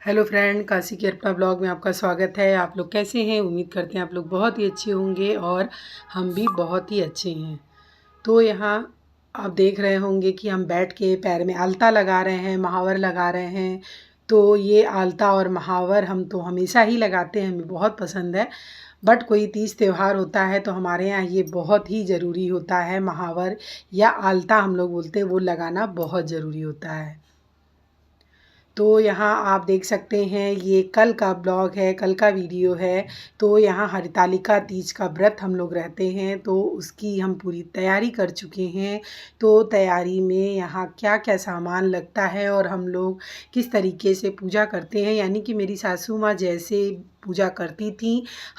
Hello friend, Kashi के अपना blog में आपका स्वागत है। आप लोग कैसे हैं? उम्मीद करते हैं आप लोग बहुत ही अच्छे होंगे और हम भी बहुत ही अच्छे हैं। तो यहाँ आप देख रहे होंगे कि हम बैठ के पैर में आलता लगा रहे हैं, महावर लगा रहे हैं। तो ये आलता और महावर हम तो हमेशा ही लगाते हैं, हमें बहुत पसंद है। बट कोई तीज त्यौहार होता है तो हमारे यहाँ ये बहुत ही ज़रूरी होता है। महावर या आलता हम लोग बोलते हैं, वो लगाना बहुत ज़रूरी होता है। तो यहाँ आप देख सकते हैं ये कल का ब्लॉग है, कल का वीडियो है। तो यहाँ हरितालिका तीज का व्रत हम लोग रहते हैं, तो उसकी हम पूरी तैयारी कर चुके हैं। तो तैयारी में यहाँ क्या क्या सामान लगता है और हम लोग किस तरीके से पूजा करते हैं, यानी कि मेरी सासू माँ जैसे पूजा करती थी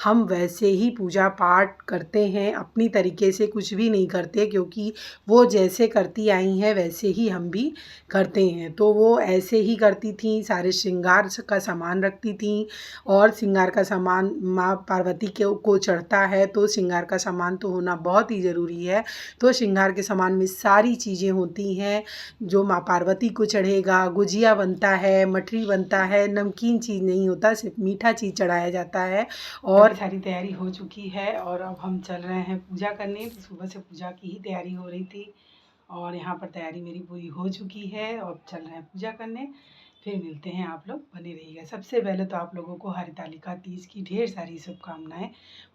हम वैसे ही पूजा पाठ करते हैं। अपनी तरीके से कुछ भी नहीं करते, क्योंकि वो जैसे करती आई हैं वैसे ही हम भी करते हैं। तो वो ऐसे ही करती थी, सारे श्रृंगार का सामान रखती थी। और श्रृंगार का सामान माँ पार्वती के को चढ़ता है, तो श्रृंगार का सामान तो होना बहुत ही ज़रूरी है। तो श्रृंगार के सामान में सारी चीज़ें होती हैं जो माँ पार्वती को चढ़ेगा। गुजिया बनता है, मठरी बनता है, नमकीन चीज़ नहीं होता, सिर्फ मीठा चीज़ चढ़ाया जाता है। और सारी तैयारी हो चुकी है और अब हम चल रहे हैं पूजा करने। तो सुबह से पूजा की ही तैयारी हो रही थी और यहाँ पर तैयारी मेरी पूरी हो चुकी है और चल रहे हैं पूजा करने। फिर मिलते हैं, आप लोग बने रहिएगा। सबसे पहले तो आप लोगों को हरितालिका तीज की ढेर सारी शुभकामनाएं।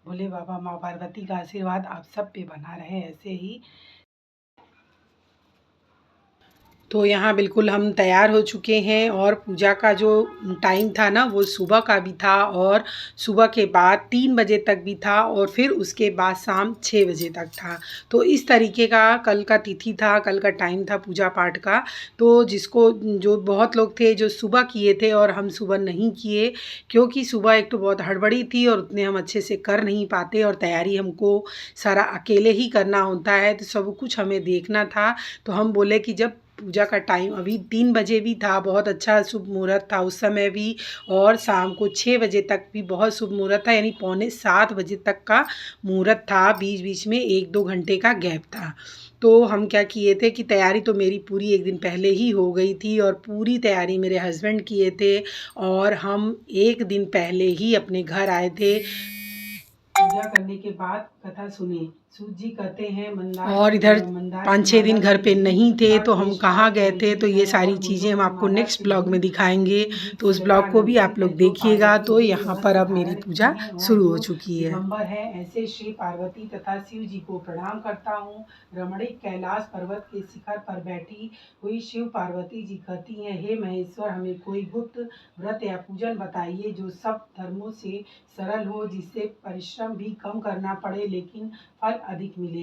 भोले बाबा माँ पार्वती का आशीर्वाद आप सब पे बना रहे ऐसे ही। तो यहाँ बिल्कुल हम तैयार हो चुके हैं और पूजा का जो टाइम था ना, वो सुबह का भी था और सुबह के बाद 3 बजे तक भी था और फिर उसके बाद शाम 6 बजे तक था। तो इस तरीके का कल का तिथि था, कल का टाइम था पूजा पाठ का। तो जिसको जो बहुत लोग थे जो सुबह किए थे और हम सुबह नहीं किए, क्योंकि सुबह एक तो बहुत हड़बड़ी थी और उतने हम अच्छे से कर नहीं पाते और तैयारी हमको सारा अकेले ही करना होता है, तो सब कुछ हमें देखना था। तो हम बोले कि जब पूजा का टाइम अभी 3 बजे भी था, बहुत अच्छा शुभ मुहूर्त था उस समय भी, और शाम को 6 बजे तक भी बहुत शुभ मुहूर्त था, यानी पौने 7 बजे तक का मुहूर्त था। बीच बीच में 1-2 घंटे का गैप था। तो हम क्या किए थे कि तैयारी तो मेरी पूरी एक दिन पहले ही हो गई थी और पूरी तैयारी मेरे हस्बैंड किए थे और हम एक दिन पहले ही अपने घर आए थे। पूजा करने के बाद कथा सुने। सूत जी कहते हैं मंदार, और इधर 5-6 दिन घर पे नहीं थे तो हम कहाँ गए थे, तो ये सारी चीज़ें हम आपको नेक्स्ट ब्लॉग में दिखाएंगे। तो उस ब्लॉग को भी आप लोग देखिएगा। तो यहाँ पर अब मेरी पूजा शुरू हो चुकी है। दिगंबर है ऐसे श्री पार्वती तथा शिव जी को प्रणाम करता हूँ। रमणीक कैलाश पर्वत के शिखर पर बैठी हुई शिव पार्वती जी कहती हैं, हे महेश्वर, हमें कोई गुप्त व्रत या पूजन बताइए जो सब धर्मों से सरल हो, जिससे परिश्रम भी कम करना पड़े लेकिन फल अधिक मिले।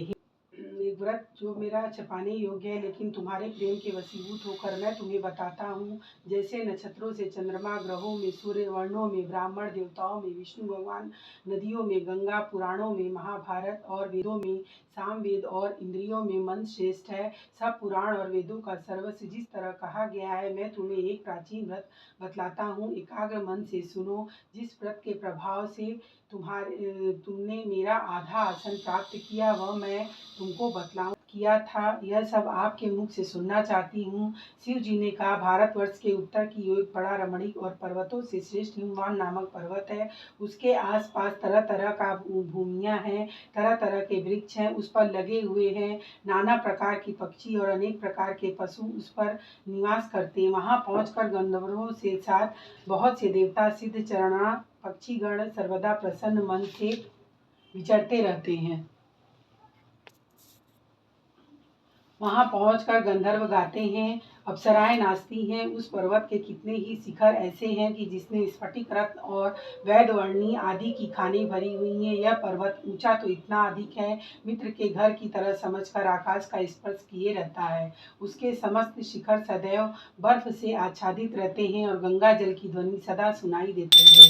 एक व्रत जो मेरा छपाने योग्य है, लेकिन तुम्हारे प्रेम के वशीभूत होकर मैं तुम्हें बताता हूँ। जैसे नक्षत्रों से चंद्रमा, ग्रहों में सूर्य, वर्णों में ब्राह्मण, देवताओं में विष्णु भगवान, नदियों में गंगा, पुराणों में महाभारत और वेदों में सामवेद और इंद्रियों में मन श्रेष्ठ है। सब पुराण और वेदों का सर्वस्व जिस तरह कहा गया है, मैं तुम्हें एक प्राचीन व्रत बतलाता हूँ। एकाग्र मन से सुनो। जिस व्रत के प्रभाव से तुमने मेरा आधा आसन प्राप्त किया, वह मैं तुमको बतलाऊं किया था, यह सब आपके मुख से सुनना चाहती हूँ। शिव जी ने कहा, भारतवर्ष के उत्तर की ओर एक बड़ा रमणीक और पर्वतों से श्रेष्ठ हिमवान नामक पर्वत है। उसके आसपास तरह तरह का भूमियाँ हैं, तरह तरह के वृक्ष हैं, उस पर लगे हुए हैं। नाना प्रकार की पक्षी और अनेक प्रकार के पशु उस पर निवास करते हैं। वहाँ पहुँचकर गंधर्वों से साथ बहुत से देवता, सिद्ध चरणा पक्षीगण सर्वदा प्रसन्न मन से विचरते रहते हैं। वहाँ पहुंचकर गंधर्व गाते हैं, अप्सराएं नाचती हैं। उस पर्वत के कितने ही शिखर ऐसे हैं कि जिसमें स्फटिक रत्न और वैदवर्णी आदि की खानें भरी हुई हैं। यह पर्वत ऊंचा तो इतना अधिक है, मित्र के घर की तरह समझकर आकाश का स्पर्श किए रहता है। उसके समस्त शिखर सदैव बर्फ से आच्छादित रहते हैं और गंगा जल की ध्वनि सदा सुनाई देती है।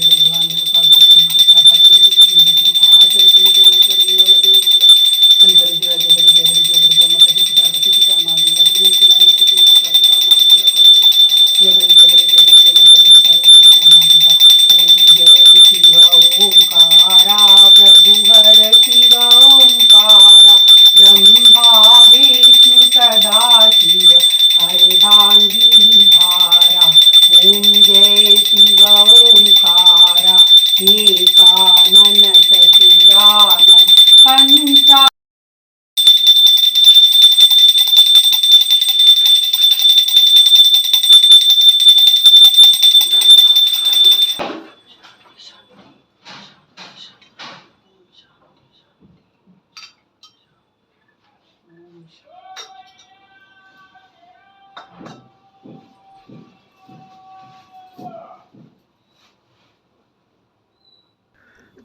ओंकारा प्रभु हर शिव ओंकारा, ब्रह्मा विष्णु सदा शिव अर्धांगी धारा। ओम जय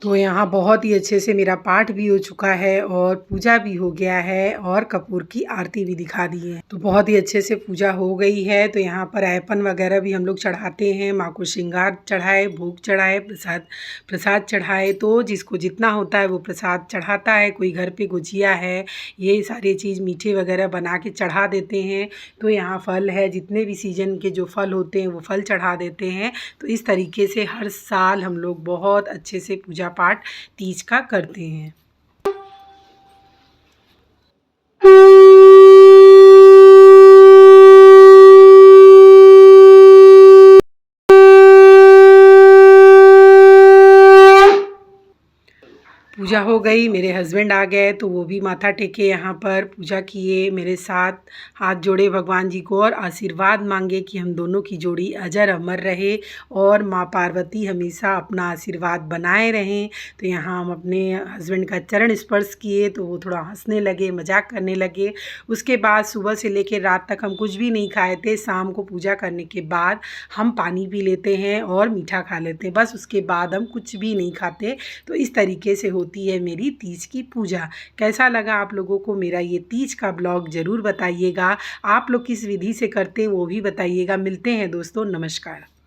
तो यहाँ बहुत ही अच्छे से मेरा पाठ भी हो चुका है और पूजा भी हो गया है और कपूर की आरती भी दिखा दी है। तो बहुत ही अच्छे से पूजा हो गई है। तो यहाँ पर ऐपन वगैरह भी हम लोग चढ़ाते हैं, माँ को श्रृंगार चढ़ाए, भोग चढ़ाए, प्रसाद चढ़ाए। तो जिसको जितना होता है वो प्रसाद चढ़ाता है। कोई घर पे गुजिया है, ये सारी चीज़ मीठे वगैरह बना के चढ़ा देते हैं। तो यहाँ फल है, जितने भी सीजन के जो फल होते हैं वो फल चढ़ा देते हैं। तो इस तरीके से हर साल हम लोग बहुत अच्छे से पूजा पाठ तीज का करते हैं। पूजा हो गई, मेरे हस्बैंड आ गए तो वो भी माथा टेके यहाँ पर पूजा किए मेरे साथ, हाथ जोड़े भगवान जी को और आशीर्वाद मांगे कि हम दोनों की जोड़ी अजर अमर रहे और माँ पार्वती हमेशा अपना आशीर्वाद बनाए रहें। तो यहाँ हम अपने हस्बैंड का चरण स्पर्श किए तो वो थोड़ा हंसने लगे, मजाक करने लगे। उसके बाद सुबह से लेकर रात तक हम कुछ भी नहीं खाए थे। शाम को पूजा करने के बाद हम पानी पी लेते हैं और मीठा खा लेते हैं, बस उसके बाद हम कुछ भी नहीं खाते। तो इस तरीके से होती है मेरी तीज की पूजा। कैसा लगा आप लोगों को मेरा ये तीज का ब्लॉग ज़रूर बताइएगा। आप लोग किस विधि से करते हैं वो भी बताइएगा। मिलते हैं दोस्तों, नमस्कार।